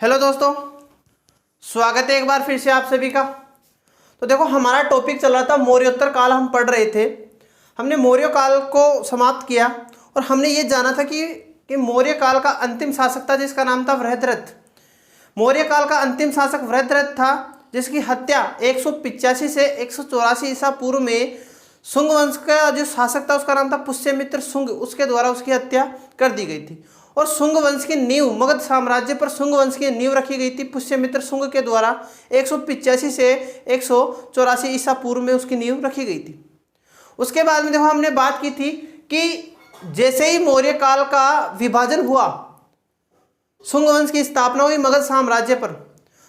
Hello दोस्तों, स्वागत है एक बार फिर से आप सभी का। तो देखो, हमारा टॉपिक चल रहा था मौर्योत्तर काल। हम पढ़ रहे थे, हमने मौर्य काल को समाप्त किया और हमने ये जाना था कि मौर्य काल का अंतिम शासक था जिसका नाम था वृहद्रथ। मौर्य काल का अंतिम शासक वृहद्रथ था जिसकी हत्या 185 से 184 ईसा पूर्व में शुंग वंश का जो शासक था उसका नाम था पुष्यमित्र शुंग, उसके द्वारा उसकी हत्या कर दी गई थी। और शुंग वंश की नींव, मगध साम्राज्य पर शुंग वंश की नींव रखी गई थी पुष्यमित्र शुंग के द्वारा 185 से 184 ईसा पूर्व में उसकी नींव रखी गई थी। उसके बाद में देखो, हमने बात की थी कि जैसे ही मौर्य काल का विभाजन हुआ, शुंग वंश की स्थापना हुई मगध साम्राज्य पर,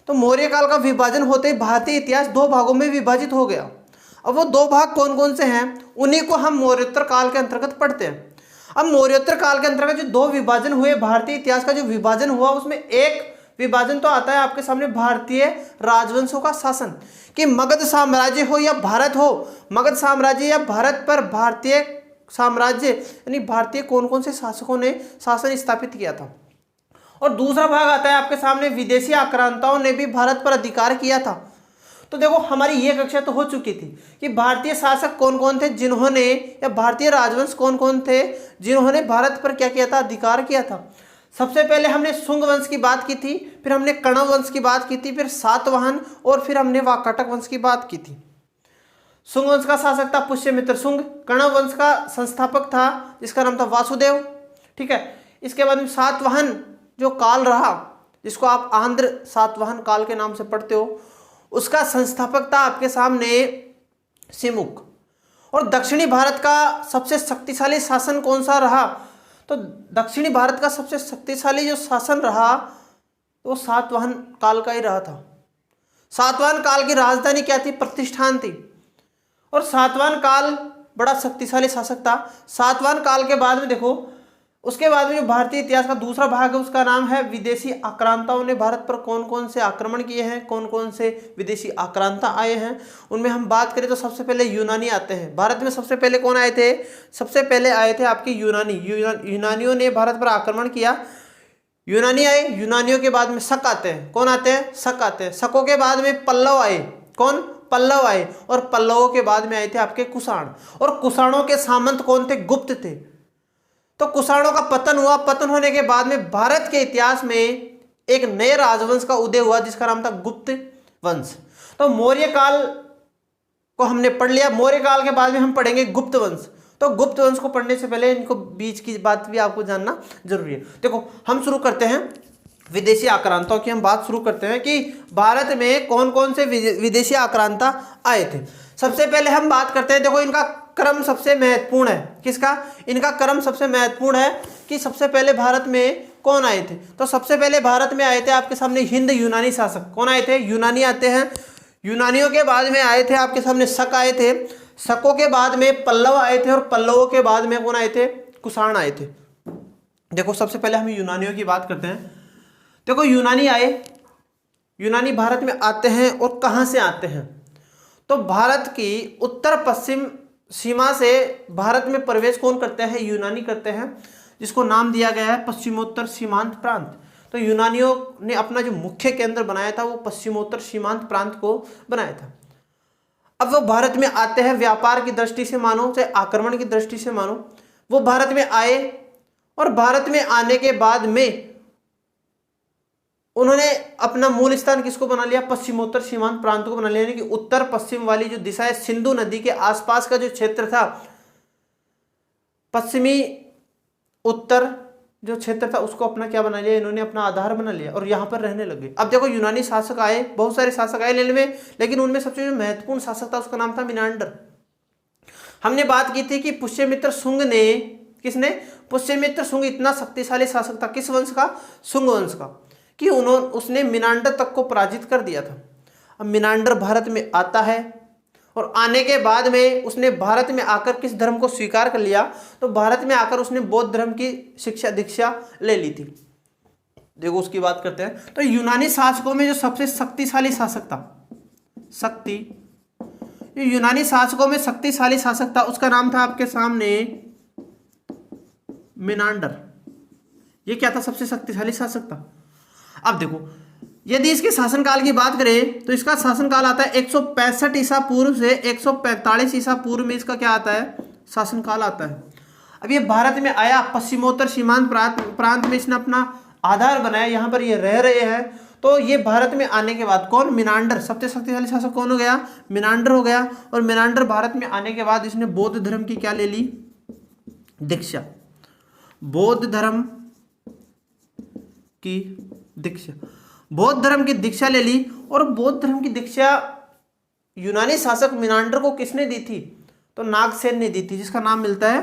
तो मौर्य काल का विभाजन होते ही भारतीय इतिहास दो भागों में विभाजित हो गया। अब वो दो भाग कौन कौन से हैं, उन्हीं को हम मौर्योत्तर काल के अंतर्गत पढ़ते हैं। अब मौर्योत्तर काल के अंतर्गत जो दो विभाजन हुए, भारतीय इतिहास का जो विभाजन हुआ, उसमें एक विभाजन तो आता है आपके सामने भारतीय राजवंशों का शासन, कि मगध साम्राज्य हो या भारत हो, मगध साम्राज्य या भारत पर भारतीय साम्राज्य यानी भारतीय कौन कौन से शासकों ने शासन स्थापित किया था। और दूसरा भाग आता है आपके सामने विदेशी आक्रांताओं ने भी भारत पर अधिकार किया था। तो देखो, हमारी ये कक्षा तो हो चुकी थी कि भारतीय शासक कौन कौन थे जिन्होंने, या भारतीय राजवंश कौन कौन थे जिन्होंने भारत पर क्या किया था, अधिकार किया था। सबसे पहले हमने शुंग वंश की बात की थी, फिर हमने कण्व वंश की बात की थी, फिर सातवाहन और फिर हमने वाकाटक वंश की बात की थी। शुंग वंश का शासक था पुष्यमित्र शुंग, कण्व वंश का संस्थापक था जिसका नाम था वासुदेव। ठीक है, इसके बाद में सातवाहन जो काल रहा, जिसको आप आंध्र सातवाहन काल के नाम से पढ़ते हो, उसका संस्थापक था आपके सामने सिमुक। और दक्षिणी भारत का सबसे शक्तिशाली शासन कौन सा रहा, तो दक्षिणी भारत का सबसे शक्तिशाली जो शासन रहा वो सातवाहन काल का ही रहा था। सातवाहन काल की राजधानी क्या थी, प्रतिष्ठान थी। और सातवाहन काल बड़ा शक्तिशाली शासक था। सातवाहन काल के बाद में देखो, उसके बाद में जो भारतीय इतिहास का दूसरा भाग है उसका नाम है विदेशी आक्रांताओं ने भारत पर कौन कौन से आक्रमण किए हैं, कौन कौन से विदेशी आक्रांता आए हैं। उनमें हम बात करें तो सबसे पहले यूनानी आते हैं। भारत में सबसे पहले कौन आए थे, सबसे पहले आए थे आपके यूनानी। यूनानियों ने भारत पर आक्रमण किया। यूनानी आए, यूनानियों के बाद में शक आते हैं। कौन आते हैं, शक आते हैं। शकों के बाद में पल्लव आए। कौन, पल्लव आए। और पल्लवों के बाद में आए थे आपके कुषाण। और कुषाणों के सामंत कौन थे, गुप्त थे। तो कुषाणों का पतन हुआ। पतन होने के बाद में भारत के इतिहास में एक नए राजवंश का उदय हुआ जिसका नाम था गुप्त वंश। तो मौर्य काल को हमने पढ़ लिया। मौर्य काल के बाद में हम पढ़ेंगे गुप्त वंश। तो गुप्त वंश को पढ़ने से पहले इनको बीच की बात भी आपको जानना जरूरी है। देखो, हम शुरू करते हैं विदेशी आक्रांताओं की। हम बात शुरू करते हैं कि भारत में कौन कौन से विदेशी आक्रांता आए थे। सबसे पहले हम बात करते हैं, देखो इनका क्रम सबसे महत्वपूर्ण है। किसका, इनका क्रम सबसे महत्वपूर्ण है कि सबसे पहले भारत में कौन आए थे। तो सबसे पहले भारत में आए थे आपके सामने हिंद यूनानी शासक। कौन आए थे, यूनानी आते हैं। यूनानियों के बाद में आए थे आपके सामने शक आए थे। शकों के बाद में पल्लव आए थे। और पल्लवों के बाद में कौन आए थे, कुषाण आए थे। देखो, सबसे पहले हम यूनानियों की बात करते हैं। देखो, यूनानी आए, यूनानी भारत में आते हैं और कहाँ से आते हैं, तो भारत की उत्तर पश्चिम सीमा से भारत में प्रवेश कौन करते हैं, यूनानी करते हैं, जिसको नाम दिया गया है पश्चिमोत्तर सीमांत प्रांत। तो यूनानियों ने अपना जो मुख्य केंद्र बनाया था वो पश्चिमोत्तर सीमांत प्रांत को बनाया था। अब वो भारत में आते हैं, व्यापार की दृष्टि से मानो चाहे आक्रमण की दृष्टि से मानो, वो भारत में आए। और भारत में आने के बाद में उन्होंने अपना मूल स्थान किसको बना लिया, पश्चिमोत्तर सीमांत प्रांत को बना लिया। यानी कि उत्तर पश्चिम वाली जो दिशा है, सिंधु नदी के आसपास का जो क्षेत्र था, पश्चिमी उत्तर जो क्षेत्र था, उसको अपना क्या बना लिया, इन्होंने अपना आधार बना लिया और यहाँ पर रहने लगे। अब देखो, यूनानी शासक आए, बहुत सारे शासक आए लेने में, लेकिन उनमें सबसे जो महत्वपूर्ण शासक था उसका नाम था मिनांडर। हमने बात की थी कि पुष्यमित्र शुंग ने, किसने, पुष्यमित्र शुंग इतना शक्तिशाली शासक था, किस वंश का, शुंग वंश का, कि उसने मिनांडर तक को पराजित कर दिया था। अब मिनांडर भारत में आता है और आने के बाद में उसने भारत में आकर किस धर्म को स्वीकार कर लिया, तो भारत में आकर उसने बौद्ध धर्म की शिक्षा दीक्षा ले ली थी। देखो, उसकी बात करते हैं। तो यूनानी शासकों में जो सबसे शक्तिशाली शासक था, यूनानी शासकों में शक्तिशाली शासक था, उसका नाम था आपके सामने मिनांडर। ये क्या था, सबसे शक्तिशाली शासक था। अब देखो, यदि इसके शासनकाल की बात करें तो इसका शासनकाल आता है 165 ईसा पूर्व से 145 ईसा पूर्व में इसका क्या आता है, शासनकाल आता है। अब ये भारत में आया, पश्चिमोत्तर सीमांत प्रांत में इसने अपना आधार बनाया, यहाँ पर ये रह रहे हैं। तो ये भारत में आने के बाद कौन, मिनांडर, सबसे शक्तिशाली शासक कौन हो गया, मिनांडर हो गया। और मिनांडर भारत में आने के बाद इसने बौद्ध धर्म की क्या ले ली, दीक्षा, बौद्ध धर्म की दीक्षा, बौद्ध धर्म की दीक्षा ले ली। और बौद्ध धर्म की दीक्षा यूनानी शासक मिनांडर को किसने दी थी, तो नागसेन ने दी थी, जिसका नाम मिलता है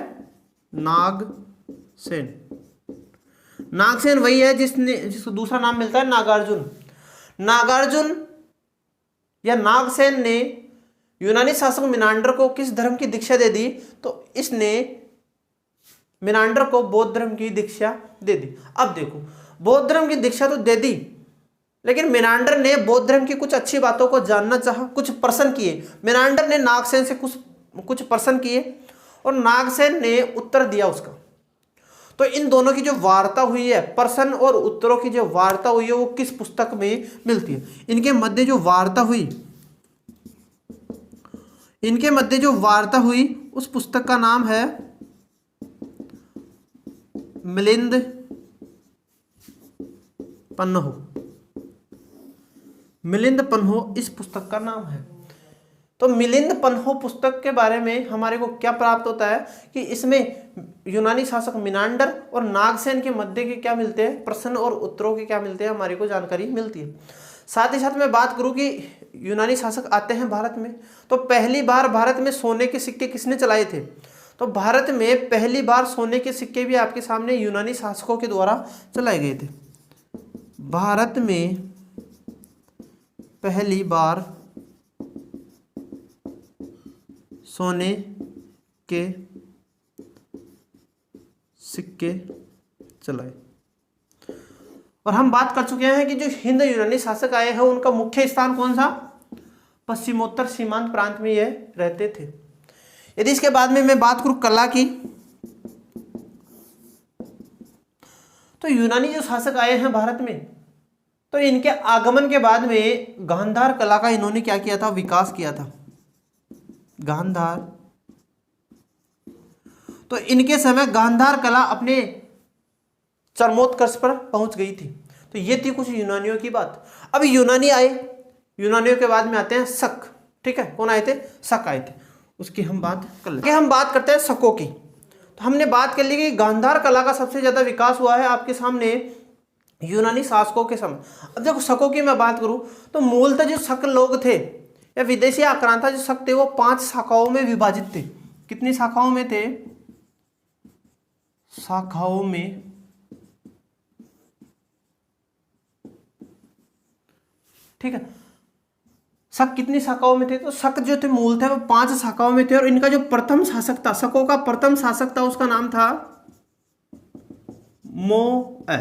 नागसेन। नागसेन वही है जिसको दूसरा नाम मिलता है नागार्जुन। नागार्जुन या नागसेन ने यूनानी शासक मिनांडर को किस धर्म की दीक्षा दे दी, तो इसने मिनांडर को बौद्ध धर्म की दीक्षा दे दी। अब देखो, बौद्ध धर्म की दीक्षा तो दे दी, लेकिन मिनांडर ने बौद्ध धर्म की कुछ अच्छी बातों को जानना चाहा, कुछ प्रश्न किए। मिनांडर ने नागसेन से कुछ प्रश्न किए और नागसेन ने उत्तर दिया उसका। तो इन दोनों की जो वार्ता हुई है, प्रश्न और उत्तरों की जो वार्ता हुई है, वो किस पुस्तक में मिलती है, इनके मध्य जो वार्ता हुई, इनके मध्य जो वार्ता हुई उस पुस्तक का नाम है मिलिंद पन्हो। मिलिंद पन्हो इस पुस्तक का नाम है। तो मिलिंद पन्हो पुस्तक के बारे में हमारे को क्या प्राप्त होता है कि इसमें यूनानी शासक मिनांडर और नागसेन के मध्य के क्या मिलते हैं, प्रश्न और उत्तरों के क्या मिलते हैं, हमारे को जानकारी मिलती है। साथ ही साथ मैं बात करूं कि यूनानी शासक आते हैं भारत में, तो पहली बार भारत में सोने के सिक्के किसने चलाए थे, तो भारत में पहली बार सोने के सिक्के भी आपके सामने यूनानी शासकों के द्वारा चलाए गए थे। भारत में पहली बार सोने के सिक्के चलाए। और हम बात कर चुके हैं कि जो हिंद यूनानी शासक आए हैं उनका मुख्य स्थान कौन सा, पश्चिमोत्तर सीमांत प्रांत में ये रहते थे। यदि इसके बाद में मैं बात करूं कला की, तो यूनानी जो शासक आए हैं भारत में, तो इनके आगमन के बाद में गांधार कला का इन्होंने क्या किया था, विकास किया था। गांधार, तो इनके समय गांधार कला अपने चरमोत्कर्ष पर पहुंच गई थी। तो ये थी कुछ यूनानियों की बात। अब यूनानी आए, यूनानियों के बाद में आते हैं शक। ठीक है, कौन आए थे, शक आए थे, उसकी हम बात कर लेते हैं। हम बात करते हैं शकों की। तो हमने बात कर ली कि गांधार कला का सबसे ज्यादा विकास हुआ है आपके सामने यूनानी शासकों के समय। अब देखो शकों की मैं बात करूं तो मूलतः जो शक लोग थे या विदेशी आक्रांता जो शक थे वो 5 शाखाओं में विभाजित थे। कितनी शाखाओं में थे, शाखाओं में, ठीक है। शक कितनी शाखाओं में थे, तो शक जो थे मूलतः वो 5 शाखाओं में थे। और इनका जो प्रथम शासक था, शकों का प्रथम शासक था, उसका नाम था मोअ।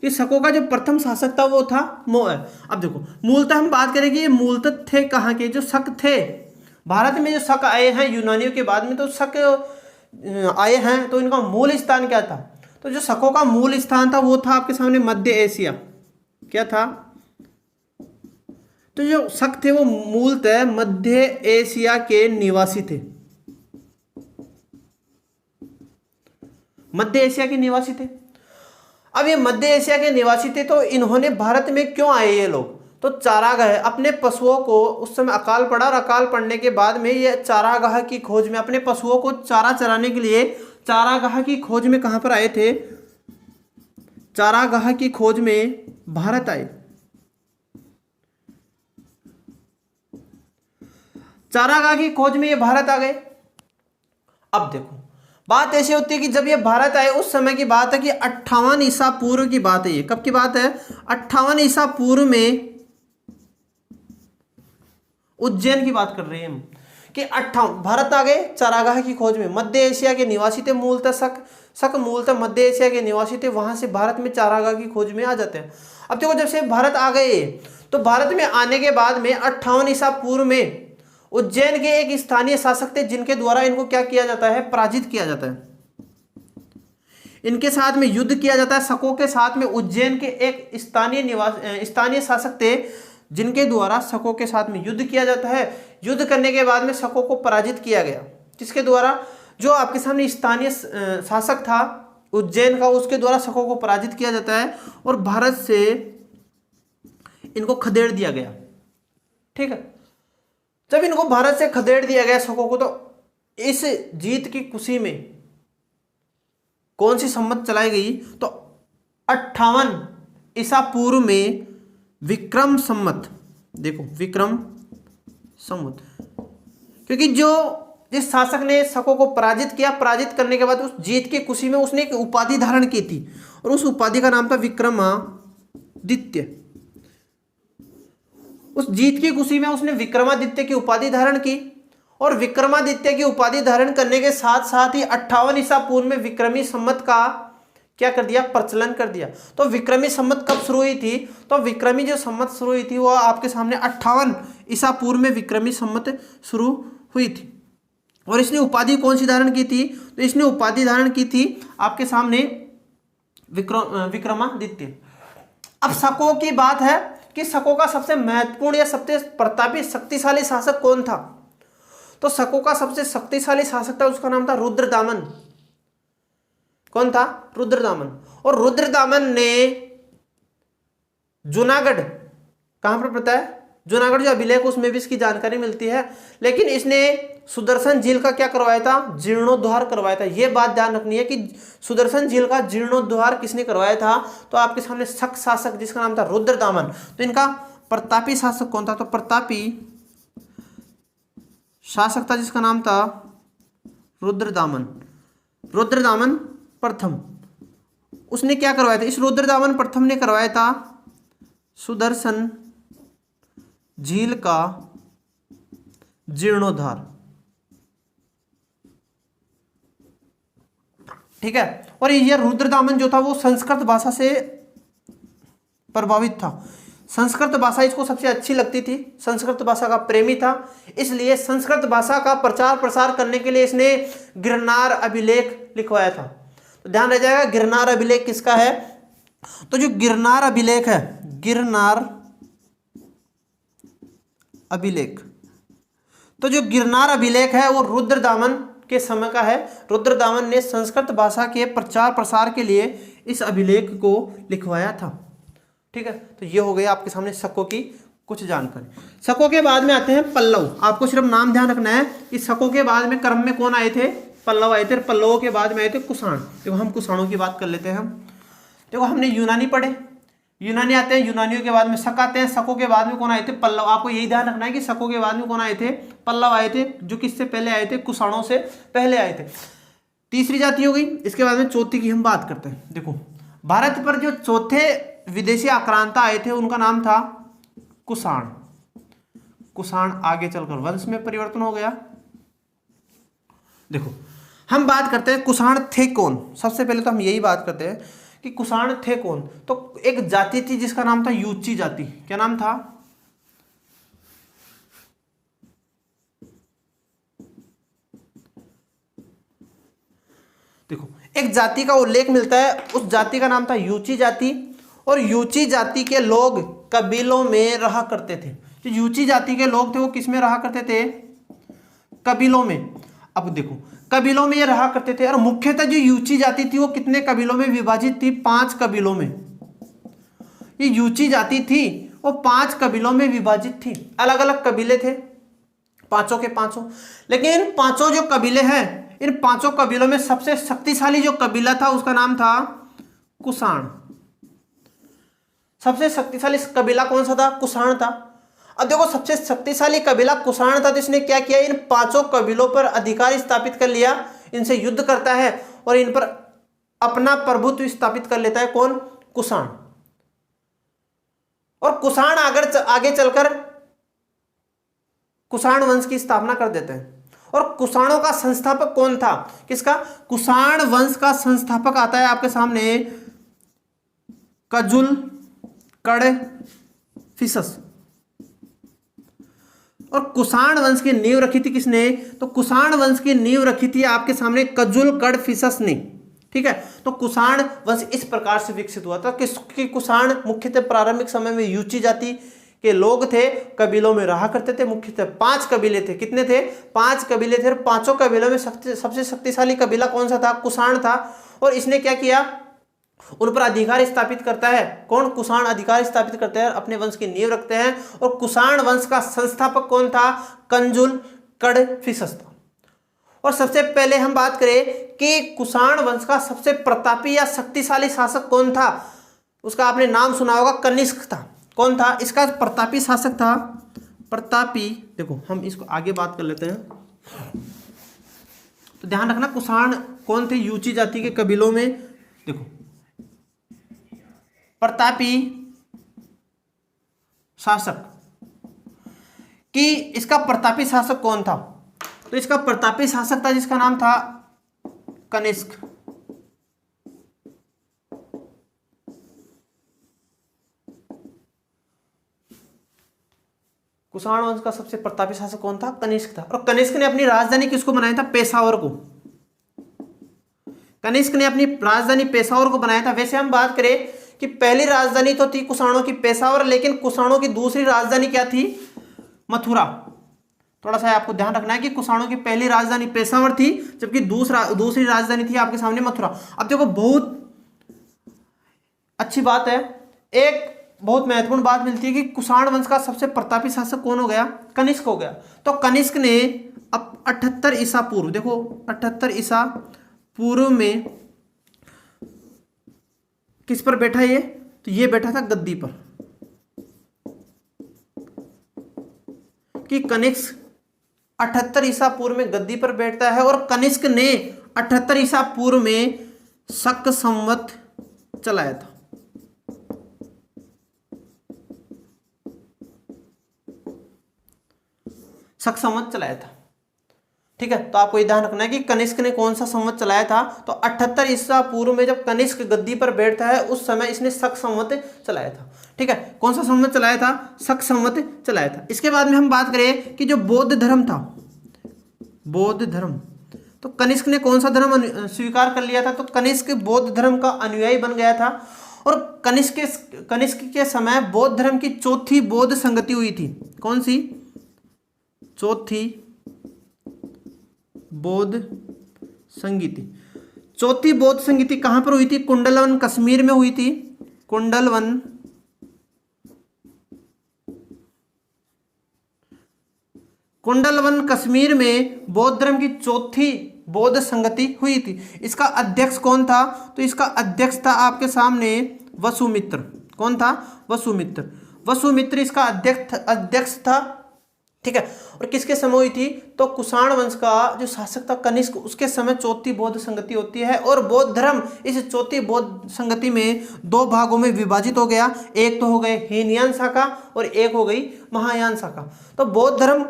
कि शकों का जो प्रथम शासक था वो था मोअ। अब देखो मूलतः हम बात करें कि ये मूलतः थे कहाँ के, जो शक थे भारत में, जो शक आए हैं यूनानियों के बाद में, तो शक आए हैं, तो इनका मूल स्थान क्या था, तो जो शकों का मूल स्थान था वो था आपके सामने मध्य एशिया। क्या था, तो जो शक थे वो मूलतः मध्य एशिया के निवासी थे, मध्य एशिया के निवासी थे। अब ये मध्य एशिया के निवासी थे, तो इन्होंने भारत में क्यों आए ये लोग, तो चारागाह, अपने पशुओं को, उस समय अकाल पड़ा और अकाल पड़ने के बाद में ये चारागाह की खोज में, अपने पशुओं को चारा चराने के लिए चारागाह की खोज में कहां पर आए थे, चारागाह की खोज में भारत आए। चारागाह की खोज में ये भारत आ गए। अब देखो बात ऐसी होती है कि जब ये भारत आए उस समय की बात है कि 58 ईसा पूर्व की बात है। ये कब की बात है, 58 ईसा पूर्व में उज्जैन की बात कर रहे हैं हम कि 58 भारत आ गए चारागाह की खोज में। मध्य एशिया के निवासी थे मूलतः शक मूलतः मध्य एशिया के निवासी थे, वहां से भारत में चारागाह की खोज में आ जाते हैं। अब देखो जब से भारत आ गए तो भारत में आने के बाद में 58 ईसा पूर्व में उज्जैन के एक स्थानीय शासक थे जिनके द्वारा इनको क्या किया जाता है, पराजित किया जाता है। इनके साथ में युद्ध किया जाता है। शकों के साथ में उज्जैन के एक स्थानीय शासक थे, जिनके द्वारा शकों के साथ में युद्ध किया जाता है। युद्ध करने के बाद में शकों को पराजित किया गया। किसके द्वारा? जो आपके सामने स्थानीय शासक था उज्जैन का, उसके द्वारा शकों को पराजित किया जाता है और भारत से इनको खदेड़ दिया गया। ठीक है, जब इनको भारत से खदेड़ दिया गया शकों को, तो इस जीत की खुशी में कौन सी संमत चलाई गई? तो 58 ईसा पूर्व में विक्रम संमत। देखो विक्रम संमत, क्योंकि जो जिस शासक ने शकों को पराजित किया, पराजित करने के बाद उस जीत की खुशी में उसने एक उपाधि धारण की थी और उस उपाधि का नाम था विक्रमादित्य। उस जीत की खुशी में उसने विक्रमादित्य की उपाधि धारण की और विक्रमादित्य की उपाधि धारण करने के साथ साथ ही 58 ईसा पूर्व में विक्रमी संमत का क्या कर दिया? प्रचलन कर दिया। तो विक्रमी संमत कब शुरू हुई थी? तो विक्रमी जो संमत शुरू हुई थी वो आपके सामने 58 ईसा पूर्व में विक्रमी संमत शुरू हुई थी। और इसने उपाधि कौन सी धारण की थी? तो इसने उपाधि धारण की थी आपके सामने विक्रमादित्य। अब शकों की बात है कि शकों का सबसे महत्वपूर्ण या सबसे प्रतापी शक्तिशाली शासक कौन था? तो शकों का सबसे शक्तिशाली शासक था, उसका नाम था रुद्रदामन। कौन था? रुद्रदामन। और रुद्रदामन ने जूनागढ़, कहां पर पता है? जूनागढ़ जो अभिलेख उसमें भी इसकी जानकारी मिलती है, लेकिन इसने सुदर्शन झील का क्या करवाया था? जीर्णोद्धार करवाया था। यह बात ध्यान रखनी है कि सुदर्शन झील का जीर्णोद्धार किसने करवाया था? तो आपके सामने शक शासक जिसका नाम था रुद्रदामन। तो इनका प्रतापी शासक कौन था? तो प्रतापी शासक था जिसका नाम था रुद्रदामन। रुद्रदामन प्रथम। उसने क्या करवाया था? इस रुद्रदामन प्रथम ने करवाया था सुदर्शन झील का जीर्णोद्धार। ठीक है, और यह रुद्रदामन जो था वो संस्कृत भाषा से प्रभावित था। संस्कृत भाषा इसको सबसे अच्छी लगती थी, संस्कृत भाषा का प्रेमी था, इसलिए संस्कृत भाषा का प्रचार प्रसार करने के लिए इसने गिरनार अभिलेख लिखवाया था। तो ध्यान रह जाएगा गिरनार अभिलेख किसका है? तो जो गिरनार अभिलेख है, गिरनार अभिलेख, तो जो गिरनार अभिलेख है वो रुद्रदामन के समय का है। रुद्रदामन ने संस्कृत भाषा के प्रचार प्रसार के लिए इस अभिलेख को लिखवाया था। ठीक है, तो ये हो गया आपके सामने शकों की कुछ जानकारी। शकों के बाद में आते हैं पल्लव। आपको सिर्फ नाम ध्यान रखना है कि शकों के बाद में क्रम में कौन आए थे? पल्लव आए थे। पल्लवों के बाद में आए थे कुषाण। देखो हम कुषाणों की बात कर लेते हैं। हम देखो हमने यूनानी पढ़े, यूनानी आते हैं, यूनानियों के बाद में शक आते हैं, शकों के बाद में कौन आए थे? पल्लव। आपको यही ध्यान रखना है कि शकों के बाद में कौन आए थे? पल्लव आए थे, जो किससे पहले आए थे? कुषाणों से पहले आए थे। तीसरी जाति हो गई। इसके बाद में चौथी की हम बात करते हैं। देखो भारत पर जो चौथे विदेशी आक्रांता आए थे उनका नाम था कुषाण। कुषाण आगे चलकर वंश में परिवर्तन हो गया। देखो हम बात करते हैं कुषाण थे कौन। सबसे पहले तो हम यही बात करते हैं कि कुषाण थे कौन। तो एक जाति थी जिसका नाम था यूची जाति। क्या नाम था? देखो एक जाति का उल्लेख मिलता है, उस जाति का नाम था यूची जाति। और यूची जाति के लोग कबीलों में रहा करते थे। जो यूची जाति के लोग थे वो किस में रहा करते थे? कबीलों में। अब देखो कबीलों में ये रहा करते थे और मुख्यतः जो यूची जाति थी वो कितने कबीलों में विभाजित थी? 5 कबीलों में। ये यूची जाति थी वो 5 कबीलों में विभाजित थी। अलग अलग कबीले थे, पांचों के पांचों। लेकिन इन पांचों जो कबीले हैं, इन पांचों कबीलों में सबसे शक्तिशाली जो कबीला था उसका नाम था कुषाण। सबसे शक्तिशाली कबीला कौन सा था? कुषाण था। अब देखो सबसे शक्तिशाली कबीला कुषाण था, तो इसने क्या किया? इन पांचों कबीलों पर अधिकार स्थापित कर लिया, इनसे युद्ध करता है और इन पर अपना प्रभुत्व स्थापित कर लेता है। कौन? कुषाण। और कुषाण आगे चलकर कुषाण वंश की स्थापना कर देते हैं। और कुषाणों का संस्थापक कौन था? किसका? कुषाण वंश का संस्थापक आता है आपके सामने कजुल कड़फिसस। और कुषाण वंश की नींव रखी थी किसने? तो कुषाण वंश की नींव रखी थी आपके सामने कजुल कड़फिसस ने। ठीक है। तो कुषाण वंश इस प्रकार से विकसित हुआ था कि कुषाण मुख्यतः प्रारंभिक समय में यूची जाति के लोग थे, कबीलों में रहा करते थे। मुख्यतः 5 कबीले थे। कितने थे? 5 कबीले थे। और 5 कबीलों में सबसे शक्तिशाली कबीला कौन सा था? कुषाण था। और इसने क्या किया? उन पर अधिकार स्थापित करता है। कौन? कुषाण अधिकार स्थापित करते हैं, अपने वंश की नींव रखते हैं। और कुषाण वंश का संस्थापक कौन था? कंजुल कड़फिसस था। और सबसे पहले हम बात करें कि कुषाण वंश का सबसे प्रतापी या शक्तिशाली शासक कौन था? उसका आपने नाम सुना होगा, कनिष्क था। कौन था इसका प्रतापी शासक? था प्रतापी। देखो हम इसको आगे बात कर लेते हैं। तो ध्यान रखना, कुषाण कौन थे? यूची जाति के कबीलों में। देखो प्रतापी शासक कि इसका प्रतापी शासक कौन था? तो इसका प्रतापी शासक था जिसका नाम था कनिष्क। कुषाण वंश का सबसे प्रतापी शासक कौन था? कनिष्क था। और कनिष्क ने अपनी राजधानी किसको बनाया था? पेशावर को। कनिष्क ने अपनी राजधानी पेशावर को बनाया था। वैसे हम बात करें कि पहली राजधानी तो थी कुषाणों की पेशावर, लेकिन कुषाणों की दूसरी राजधानी क्या थी? मथुरा। थोड़ा सा आपको ध्यान रखना है कि कुषाणों की पहली राजधानी पेशावर थी, जबकि दूसरी राजधानी थी आपके सामने मथुरा। अब देखो बहुत अच्छी बात है, एक बहुत महत्वपूर्ण बात मिलती है कि कुषाण वंश का सबसे प्रतापी शासक कौन हो गया? कनिष्क हो गया। तो कनिष्क ने अब 78 ईसा पूर्व, देखो 78 ईसा पूर्व में किस पर बैठा ये? तो ये बैठा था गद्दी पर। कि कनिष्क 78 ईसा पूर्व में गद्दी पर बैठता है। और कनिष्क ने 78 ईसा पूर्व में शक संवत चलाया था। शक संवत चलाया था। ठीक है, तो आपको ये ध्यान रखना है कि कनिष्क ने कौन सा संवत चलाया था? तो 78 ईसा पूर्व में जब कनिष्क गद्दी पर बैठता है उस समय इसने शक संवत चलाया था। ठीक है, कौन सा संवत चलाया था? शक संवत चलाया था। इसके बाद में हम बात करें कि जो बौद्ध धर्म था, बौद्ध धर्म, तो कनिष्क ने कौन सा धर्म स्वीकार कर लिया था? तो कनिष्क बौद्ध धर्म का अनुयायी बन गया था। और कनिष्क के समय बौद्ध धर्म की चौथी बौद्ध संगति हुई थी। कौन सी? चौथी बौद्ध संगति। चौथी बौद्ध संगति कहां पर हुई थी? कुंडलवन कश्मीर में हुई थी। कुंडलवन कश्मीर में बौद्ध धर्म की चौथी बौद्ध संगति हुई थी। इसका अध्यक्ष कौन था? तो इसका अध्यक्ष था आपके सामने वसुमित्र। कौन था? वसुमित्र। वसुमित्र इसका अध्यक्ष था। ठीक है, और किसके समय हुई थी? तो कुषाण वंश का जो शासक था कनिष्क, उसके समय चौथी बौद्ध संगति होती है। और बौद्ध धर्म इस चौथी बौद्ध संगति में 2 भागों में विभाजित हो गया। एक तो हो गए हीनयान शाखा और एक हो गई महायान शाखा। तो बौद्ध धर्म,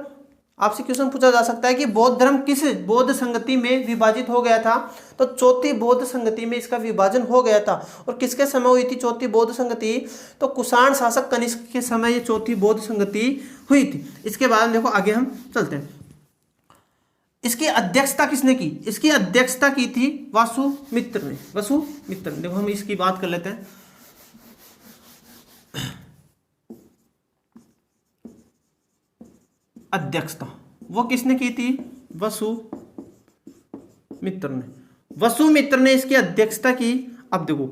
आपसे क्वेश्चन पूछा जा सकता है कि बौद्ध धर्म किस बौद्ध संगति में विभाजित हो गया था? तो चौथी बौद्ध संगति में इसका विभाजन हो गया था। और किसके समय हुई थी चौथी बौद्ध संगति? तो कुषाण शासक कनिष्क के समय ये चौथी बौद्ध संगति हुई थी। इसके बाद देखो आगे हम चलते हैं। इसकी अध्यक्षता किसने की? इसकी अध्यक्षता की थी वसुमित्र ने। वसुमित्र, देखो हम इसकी बात कर लेते हैं। अध्यक्षता वो किसने की थी? वसुमित्र ने। वसुमित्र ने इसकी अध्यक्षता की। अब देखो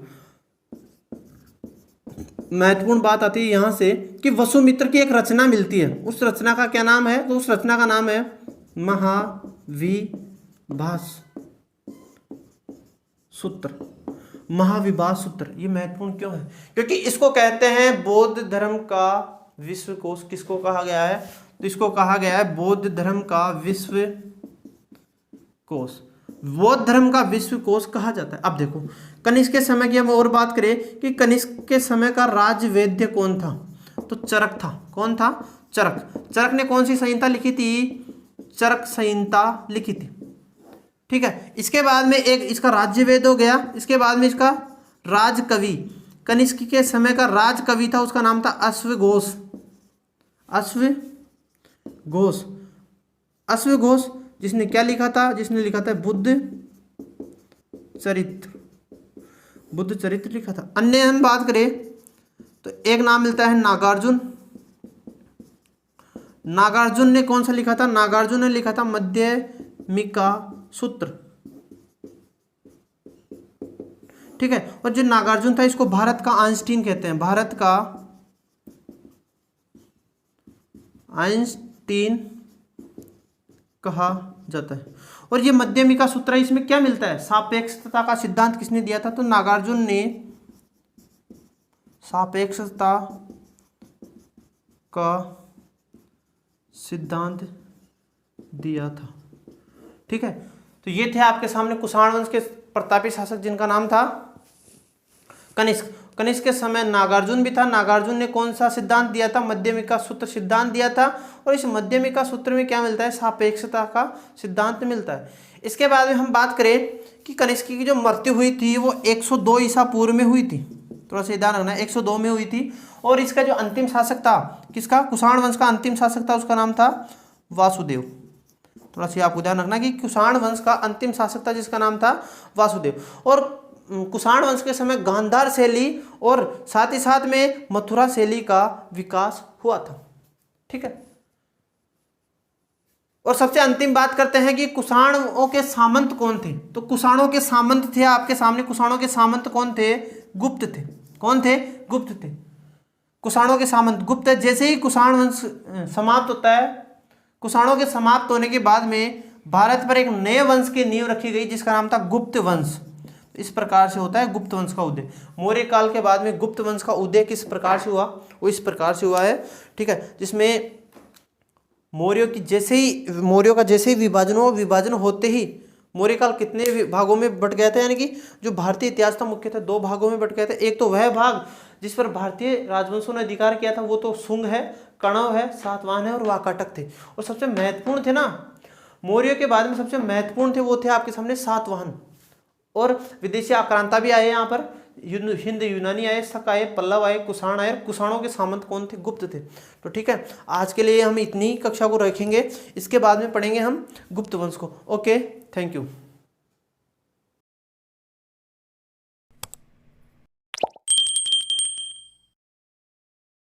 महत्वपूर्ण बात आती है यहां से कि वसुमित्र की एक रचना मिलती है। उस रचना का क्या नाम है? तो उस रचना का नाम है महाविभास सूत्र। महाविभास सूत्र ये महत्वपूर्ण क्यों है? क्योंकि इसको कहते हैं बौद्ध धर्म का विश्वकोश। किसको कहा गया है? तो इसको कहा गया है बौद्ध धर्म का विश्वकोश। बौद्ध धर्म का विश्वकोश कहा जाता है। अब देखो कनिष्क के समय की हम और बात करें कि कनिष्क के समय का राजवैद्य कौन था? तो चरक था। कौन था? चरक। चरक ने कौन सी संहिता लिखी थी? चरक संहिता लिखी थी। ठीक है, इसके बाद में एक इसका राज्यवेद हो गया। इसके बाद में इसका राजकवि, कनिष्क के समय का राजकवि था, उसका नाम था अश्वघोष। अश्वघोष जिसने क्या लिखा था? जिसने लिखा था बुद्ध चरित्र। बुद्ध चरित्र लिखा था। अन्य हम बात करें तो एक नाम मिलता है नागार्जुन। नागार्जुन ने कौन सा लिखा था? नागार्जुन ने लिखा था मध्यमिका सूत्र। ठीक है। और जो नागार्जुन था इसको भारत का आइंस्टीन कहते हैं, भारत का आइंस्टीन कहा जाता है। और ये मध्यमिका सूत्र है, इसमें क्या मिलता है? सापेक्षता का सिद्धांत किसने दिया था? तो नागार्जुन ने सापेक्षता का सिद्धांत दिया था। ठीक है। तो ये थे आपके सामने कुषाण वंश के प्रतापी शासक जिनका नाम था कनिष्क। कनिष्क के समय नागार्जुन भी था। नागार्जुन ने कौन सा सिद्धांत दिया था? मध्यमिका सूत्र सिद्धांत दिया था। और इस मध्यमिका सूत्र में क्या मिलता है? सापेक्षता का सिद्धांत मिलता है। इसके बाद में हम बात करें कि कनिष्क की जो मृत्यु हुई थी वो 102 ईसा पूर्व में हुई थी। थोड़ा सा ध्यान रखना, 102 में हुई थी। और इसका जो अंतिम शासक था, किसका? कुषाण वंश का अंतिम शासक था, उसका नाम था वासुदेव। थोड़ा सा आपको ध्यान रखना कि कुषाण वंश का अंतिम शासक था जिसका नाम था वासुदेव। और कुषाण वंश के समय गांधार शैली और साथ ही साथ में मथुरा शैली का विकास हुआ था। ठीक है। और सबसे अंतिम बात करते हैं कि कुषाणों के सामंत कौन थे? तो कुषाणों के सामंत थे आपके सामने। कुषाणों के सामंत कौन थे? गुप्त थे। कौन थे? गुप्त थे। कुषाणों के सामंत गुप्त है। जैसे ही कुषाण वंश समाप्त होता है, कुषाणों के समाप्त होने के बाद में भारत पर एक नए वंश की नींव रखी गई जिसका नाम था गुप्त वंश। इस प्रकार से होता है गुप्त वंश का उदय। मौर्य काल के बाद में गुप्त वंश का उदय किस प्रकार से हुआ? वो इस प्रकार से हुआ है। ठीक है। जिसमें मौर्यों का जैसे ही विभाजन होते ही मौर्य काल कितने भागों में बट गया था? यानी कि जो भारतीय इतिहास था मुख्यतः 2 भागों में बट गया था। एक तो वह भाग जिस पर भारतीय राजवंशों ने अधिकार किया था, वो तो शुंग है, कणव है, सातवाहन है और वाकाटक थे। और सबसे महत्वपूर्ण थे ना, मौर्यों के बाद में सबसे महत्वपूर्ण थे वो थे आपके सामने सातवाहन। और विदेशी आक्रांता भी आए यहाँ पर, हिंद यूनानी आए, शक आए, पल्लव आए, कुषाण आए। कुषाणों के सामंत कौन थे? गुप्त थे। तो ठीक है, आज के लिए हम इतनी कक्षा को रखेंगे। इसके बाद में पढ़ेंगे हम गुप्त वंश को। Okay, thank you.